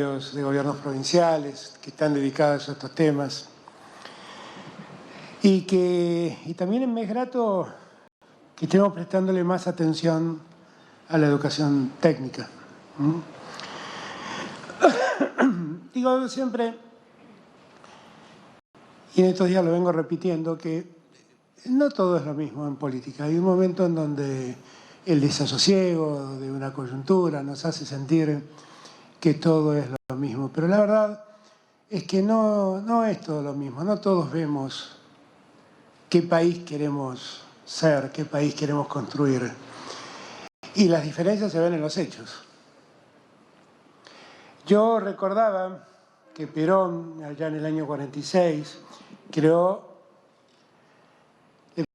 de gobiernos provinciales que están dedicados a estos temas. Y también me es grato que estemos prestándole más atención a la educación técnica. Digo siempre, y en estos días lo vengo repitiendo, que no todo es lo mismo en política. Hay un momento en donde el desasosiego de una coyuntura nos hace sentir que todo es lo mismo. Pero la verdad es que no es todo lo mismo. No todos vemos qué país queremos ser, qué país queremos construir. Y las diferencias se ven en los hechos. Yo recordaba que Perón, allá en el año 46, le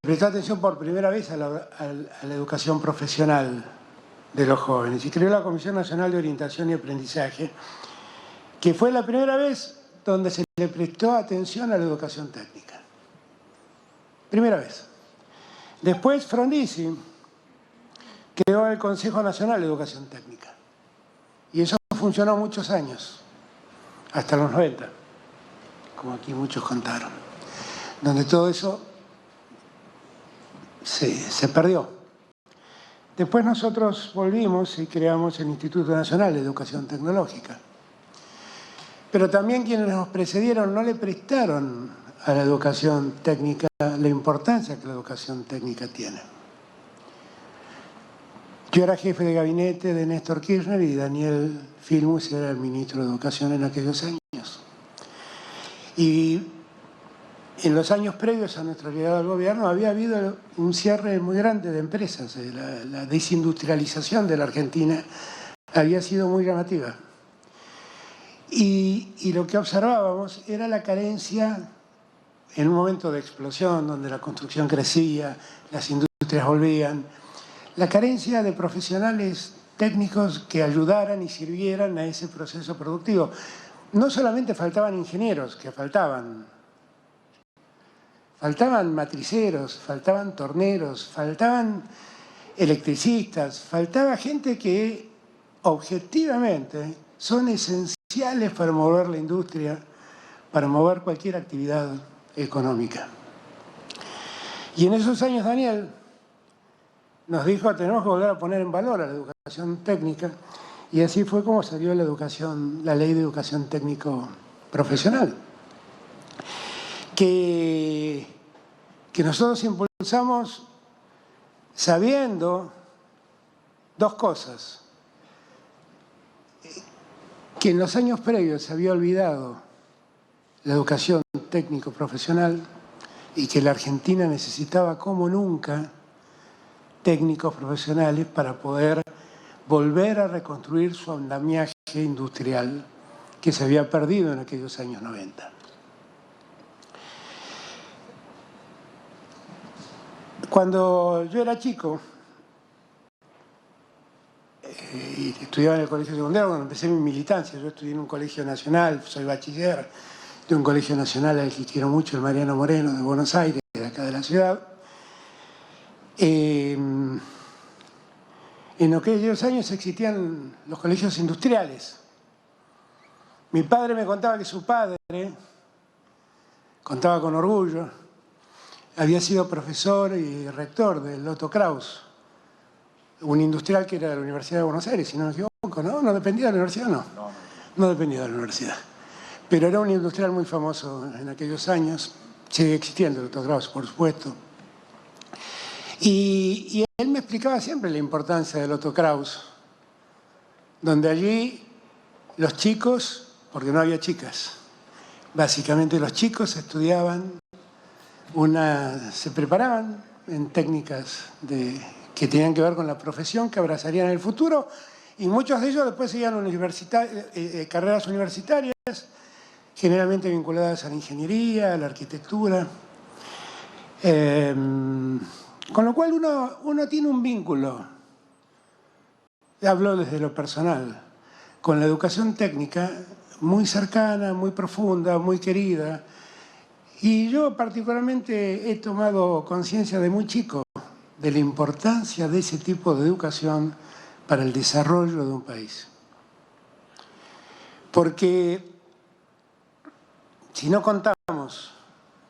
prestó atención por primera vez a la educación profesional de los jóvenes y creó la Comisión Nacional de Orientación y Aprendizaje, que fue la primera vez donde se le prestó atención a la educación técnica. Primera vez. Después Frondizi creó el Consejo Nacional de Educación Técnica. Y eso funcionó muchos años, hasta los 90, como aquí muchos contaron, donde todo eso se perdió. Después nosotros volvimos y creamos el Instituto Nacional de Educación Tecnológica. Pero también quienes nos precedieron no le prestaron a la educación técnica la importancia que la educación técnica tiene. Yo era jefe de gabinete de Néstor Kirchner y Daniel Filmus era el ministro de Educación en aquellos años. Y en los años previos a nuestra llegada al gobierno había habido un cierre muy grande de empresas. La desindustrialización de la Argentina había sido muy llamativa. Y lo que observábamos era la carencia, en un momento de explosión, donde la construcción crecía, las industrias volvían, la carencia de profesionales técnicos que ayudaran y sirvieran a ese proceso productivo. No solamente faltaban ingenieros, que faltaban matriceros, faltaban torneros, faltaban electricistas, faltaba gente que objetivamente son esenciales para mover la industria, para mover cualquier actividad económica. Y en esos años Daniel nos dijo, tenemos que volver a poner en valor a la educación técnica, y así fue como salió la Ley de Educación Técnico Profesional, que nosotros impulsamos sabiendo dos cosas: que en los años previos se había olvidado la educación técnico-profesional y que la Argentina necesitaba como nunca técnicos profesionales para poder volver a reconstruir su andamiaje industrial que se había perdido en aquellos años 90. Cuando yo era chico y estudiaba en el colegio secundario, cuando empecé mi militancia, yo estudié en un colegio nacional, soy bachiller de un colegio nacional al que quiero mucho, el Mariano Moreno de Buenos Aires, de acá de la ciudad. En aquellos años existían los colegios industriales. Mi padre me contaba que su padre, contaba con orgullo, había sido profesor y rector del Otto Kraus, un industrial que era de la Universidad de Buenos Aires, si no me equivoco, ¿no? ¿No dependía de la universidad? No dependía de la universidad. Pero era un industrial muy famoso en aquellos años, sigue existiendo el Otto Kraus, por supuesto. Y él me explicaba siempre la importancia del Otto Kraus, donde allí los chicos, porque no había chicas, básicamente los chicos estudiaban, se preparaban en técnicas que tenían que ver con la profesión que abrazarían en el futuro, y muchos de ellos después seguían carreras universitarias, generalmente vinculadas a la ingeniería, a la arquitectura. Con lo cual uno tiene un vínculo, hablo desde lo personal, con la educación técnica muy cercana, muy profunda, muy querida. Y yo particularmente he tomado conciencia de muy chico de la importancia de ese tipo de educación para el desarrollo de un país. Porque si no contamos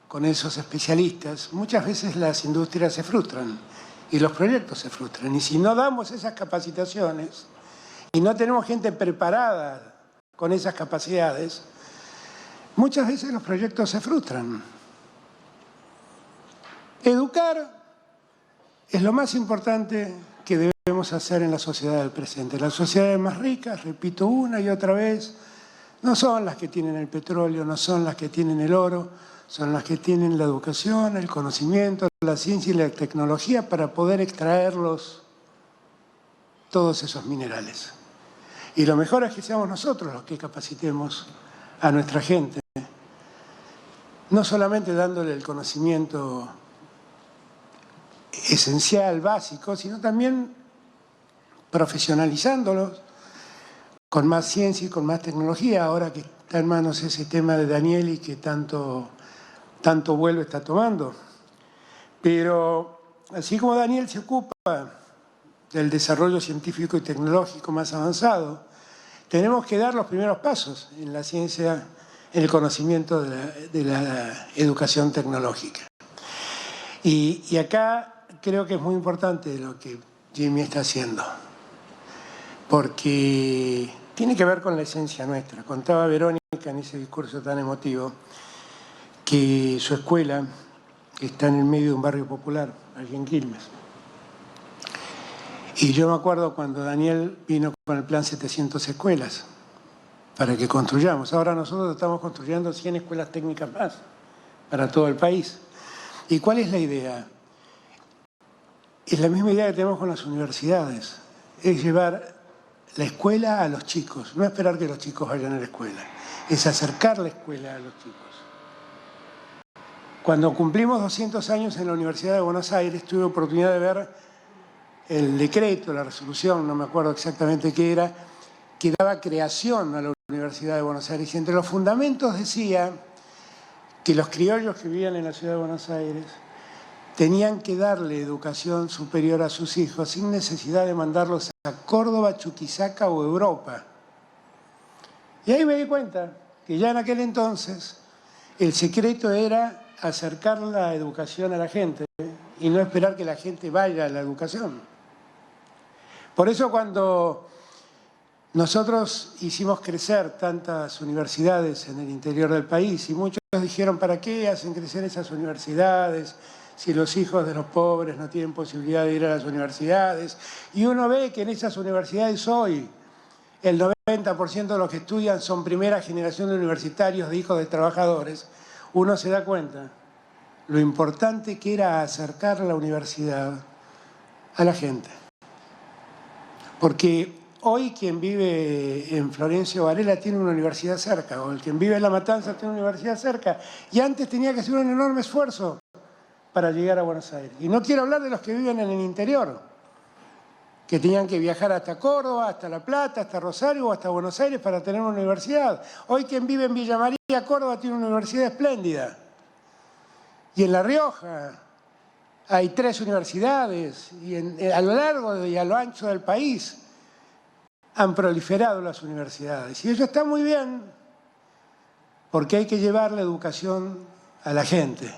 con esos especialistas, muchas veces las industrias se frustran y los proyectos se frustran. Y si no damos esas capacitaciones y no tenemos gente preparada con esas capacidades, muchas veces los proyectos se frustran. Educar es lo más importante que debemos hacer en la sociedad del presente. Las sociedades más ricas, repito una y otra vez, no son las que tienen el petróleo, no son las que tienen el oro, son las que tienen la educación, el conocimiento, la ciencia y la tecnología para poder extraerlos todos esos minerales. Y lo mejor es que seamos nosotros los que capacitemos a nuestra gente, no solamente dándole el conocimiento esencial, básico, sino también profesionalizándolos con más ciencia y con más tecnología, ahora que está en manos ese tema de Daniel y que tanto vuelo está tomando. Pero así como Daniel se ocupa del desarrollo científico y tecnológico más avanzado, tenemos que dar los primeros pasos en la ciencia, en el conocimiento de la educación tecnológica. Y acá creo que es muy importante lo que Jimmy está haciendo, porque tiene que ver con la esencia nuestra. Contaba Verónica en ese discurso tan emotivo que su escuela está en el medio de un barrio popular, aquí en Quilmes. Y yo me acuerdo cuando Daniel vino con el plan 700 escuelas para que construyamos. Ahora nosotros estamos construyendo 100 escuelas técnicas más para todo el país. ¿Y cuál es la idea? Es la misma idea que tenemos con las universidades, es llevar la escuela a los chicos, no esperar que los chicos vayan a la escuela, es acercar la escuela a los chicos. Cuando cumplimos 200 años en la Universidad de Buenos Aires, tuve oportunidad de ver el decreto, la resolución, no me acuerdo exactamente qué era, que daba creación a la Universidad de Buenos Aires. Y entre los fundamentos decía que los criollos que vivían en la ciudad de Buenos Aires tenían que darle educación superior a sus hijos sin necesidad de mandarlos a Córdoba, Chuquisaca o Europa. Y ahí me di cuenta que ya en aquel entonces el secreto era acercar la educación a la gente y no esperar que la gente vaya a la educación. Por eso cuando nosotros hicimos crecer tantas universidades en el interior del país y muchos dijeron, ¿para qué hacen crecer esas universidades si los hijos de los pobres no tienen posibilidad de ir a las universidades? Y uno ve que en esas universidades hoy el 90% de los que estudian son primera generación de universitarios, de hijos de trabajadores. Uno se da cuenta lo importante que era acercar la universidad a la gente. Porque hoy quien vive en Florencio Varela tiene una universidad cerca, o el quien vive en La Matanza tiene una universidad cerca, y antes tenía que hacer un enorme esfuerzo para llegar a Buenos Aires. Y no quiero hablar de los que viven en el interior, que tenían que viajar hasta Córdoba, hasta La Plata, hasta Rosario o hasta Buenos Aires para tener una universidad. Hoy quien vive en Villa María, Córdoba, tiene una universidad espléndida. Y en La Rioja hay 3 universidades, y a lo largo y a lo ancho del país han proliferado las universidades. Y eso está muy bien, porque hay que llevar la educación a la gente.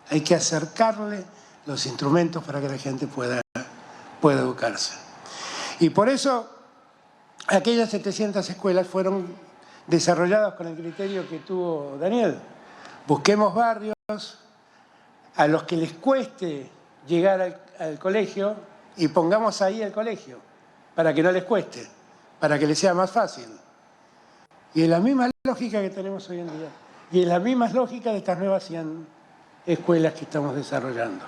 Hay que acercarle los instrumentos para que la gente pueda educarse. Y por eso aquellas 700 escuelas fueron desarrolladas con el criterio que tuvo Daniel. Busquemos barrios a los que les cueste llegar al colegio y pongamos ahí el colegio para que no les cueste, para que les sea más fácil. Y es la misma lógica que tenemos hoy en día. Y es la misma lógica de estas nuevas 100 escuelas que estamos desarrollando.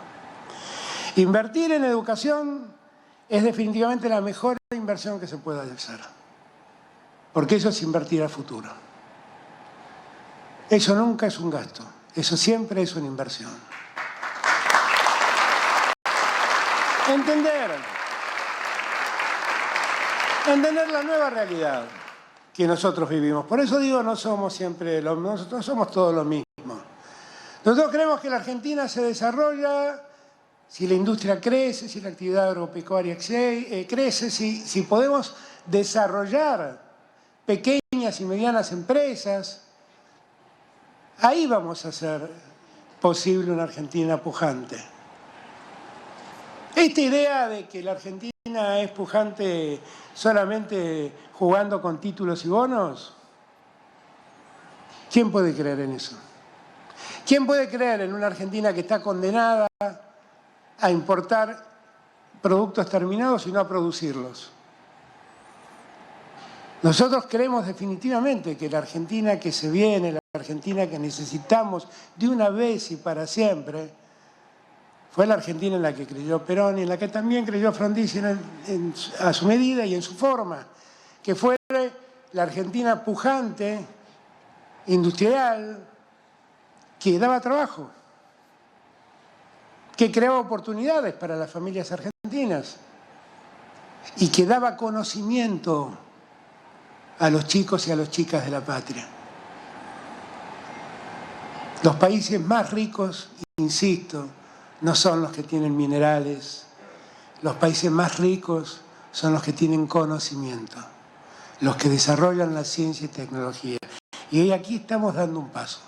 Invertir en educación es definitivamente la mejor inversión que se pueda hacer, porque eso es invertir a futuro. Eso nunca es un gasto, eso siempre es una inversión. Entender la nueva realidad que nosotros vivimos. Por eso digo, no somos siempre nosotros somos todos lo mismo. Nosotros creemos que la Argentina se desarrolla si la industria crece, si la actividad agropecuaria crece, si podemos desarrollar pequeñas y medianas empresas. Ahí vamos a hacer posible una Argentina pujante. Esta idea de que la Argentina es pujante solamente jugando con títulos y bonos, ¿quién puede creer en eso? ¿Quién puede creer en una Argentina que está condenada a importar productos terminados y no a producirlos? Nosotros creemos definitivamente que la Argentina que se viene, la Argentina que necesitamos de una vez y para siempre, fue la Argentina en la que creyó Perón y en la que también creyó Frondizi a su medida y en su forma, que fue la Argentina pujante, industrial, que daba trabajo, que creaba oportunidades para las familias argentinas y que daba conocimiento a los chicos y a las chicas de la patria. Los países más ricos, insisto, no son los que tienen minerales. Los países más ricos son los que tienen conocimiento, los que desarrollan la ciencia y tecnología. Y hoy aquí estamos dando un paso.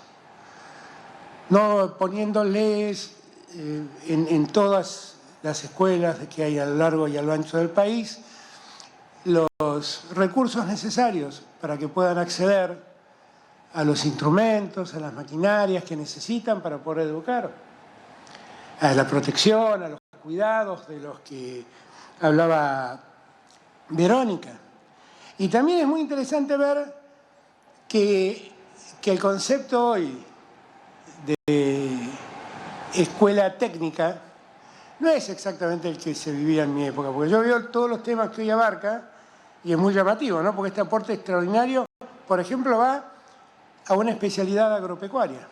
No poniéndoles en todas las escuelas que hay a lo largo y a lo ancho del país los recursos necesarios para que puedan acceder a los instrumentos, a las maquinarias que necesitan para poder educar, a la protección, a los cuidados de los que hablaba Verónica. Y también es muy interesante ver que el concepto hoy de escuela técnica no es exactamente el que se vivía en mi época, porque yo veo todos los temas que hoy abarca y es muy llamativo, ¿no? Porque este aporte extraordinario, por ejemplo, va a una especialidad agropecuaria.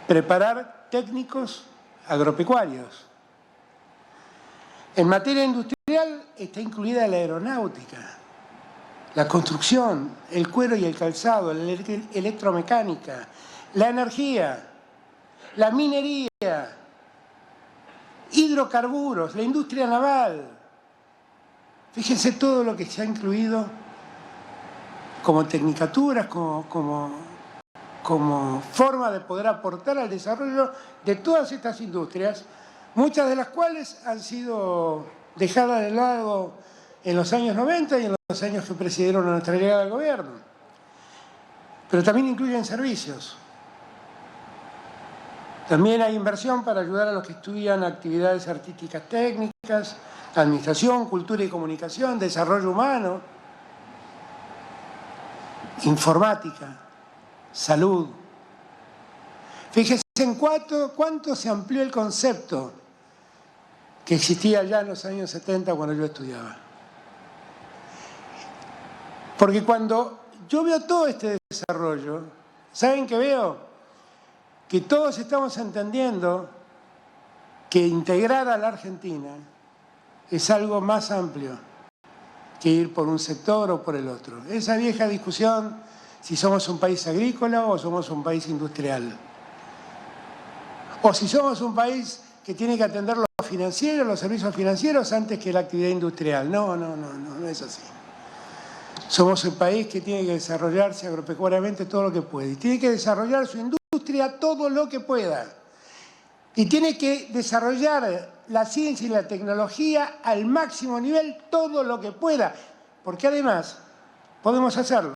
Preparar técnicos agropecuarios. En materia industrial está incluida la aeronáutica, la construcción, el cuero y el calzado, la electromecánica, la energía, la minería, hidrocarburos, la industria naval. Fíjense todo lo que se ha incluido como tecnicaturas, como forma de poder aportar al desarrollo de todas estas industrias, muchas de las cuales han sido dejadas de lado en los años 90 y en los años que precedieron a nuestra llegada al gobierno. Pero también incluyen servicios. También hay inversión para ayudar a los que estudian actividades artísticas técnicas, administración, cultura y comunicación, desarrollo humano, informática, salud. Fíjense en cuánto se amplió el concepto que existía ya en los años 70 cuando yo estudiaba. Porque cuando yo veo todo este desarrollo, ¿saben qué veo? Que todos estamos entendiendo que integrar a la Argentina es algo más amplio que ir por un sector o por el otro. Esa vieja discusión si somos un país agrícola o somos un país industrial. O si somos un país que tiene que atender los financieros, los servicios financieros antes que la actividad industrial. No es así. Somos un país que tiene que desarrollarse agropecuariamente todo lo que puede. Y tiene que desarrollar su industria todo lo que pueda. Y tiene que desarrollar la ciencia y la tecnología al máximo nivel todo lo que pueda. Porque además podemos hacerlo.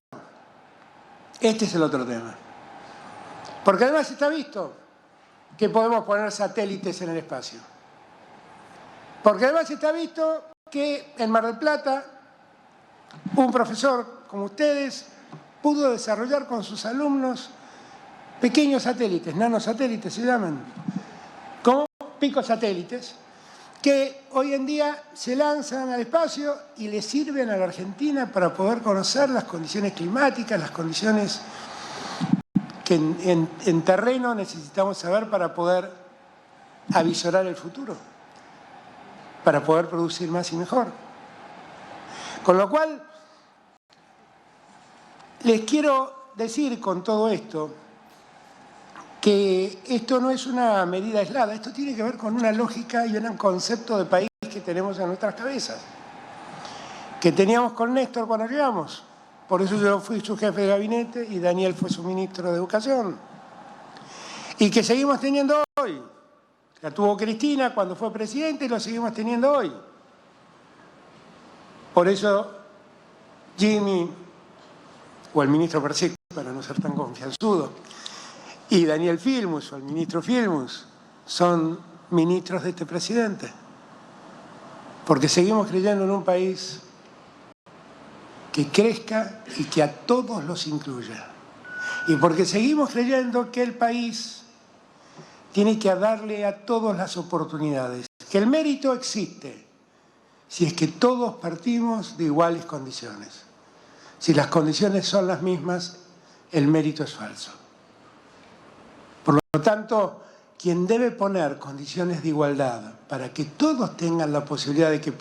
Este es el otro tema. Porque además está visto que podemos poner satélites en el espacio. Porque además está visto que en Mar del Plata un profesor como ustedes pudo desarrollar con sus alumnos pequeños satélites, nanosatélites se llaman, como picosatélites, que hoy en día se lanzan al espacio y le sirven a la Argentina para poder conocer las condiciones climáticas, las condiciones que en terreno necesitamos saber para poder avisorar el futuro, para poder producir más y mejor. Con lo cual, les quiero decir con todo esto que esto no es una medida aislada, esto tiene que ver con una lógica y un concepto de país que tenemos en nuestras cabezas. que teníamos con Néstor cuando llegamos. Por eso yo fui su jefe de gabinete y Daniel fue su ministro de Educación. Y que seguimos teniendo hoy. La tuvo Cristina cuando fue presidente y lo seguimos teniendo hoy. Por eso Jimmy, o el ministro Persic, para no ser tan confianzudo, y Daniel Filmus, o el ministro Filmus, son ministros de este presidente. Porque seguimos creyendo en un país que crezca y que a todos los incluya. Y porque seguimos creyendo que el país tiene que darle a todos las oportunidades, que el mérito existe si es que todos partimos de iguales condiciones. Si las condiciones son las mismas, el mérito es falso. Por lo tanto, quien debe poner condiciones de igualdad para que todos tengan la posibilidad de que